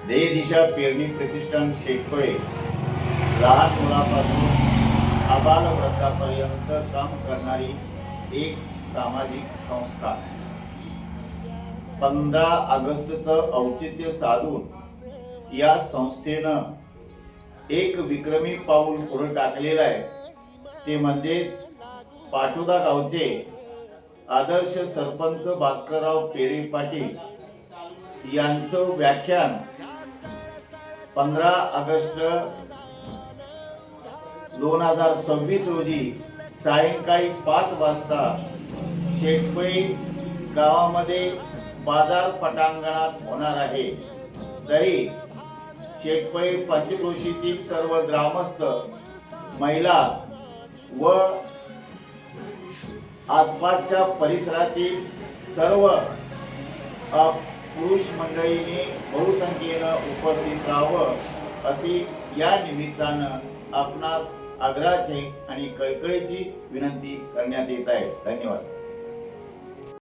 ध्येय दिशा पेरणी प्रतिष्ठान शेटफळे लहान मुलापासून आबाल वृद्धापर्यंत काम करणारी एक सामाजिक संस्था। 15 ऑगस्टचं औचित्य साधून या संस्थेनं एक विक्रमी पाऊल पुढे टाकलेलं आहे। ते म्हणजे पाटोदा गावचे आदर्श सरपंच भास्करराव पेरे पाटील यांचं व्याख्यान 15 ऑगस्ट 2026 रोजी सायंकाळी 5 वाजता शेटफळे गावामध्ये बाजार पटांगणात होणार आहे। तरी शेटफळे पंचक्रोशीतील सर्व ग्रामस्थ, महिला व आसपासच्या परिसरातील सर्व पुरुष मंडळींनी बहुसंख्येने उपस्थित राहावं अशी या निमित्तानं आपणास आग्रहाची आणि कळकळीची विनंती करण्यात येत आहे। धन्यवाद।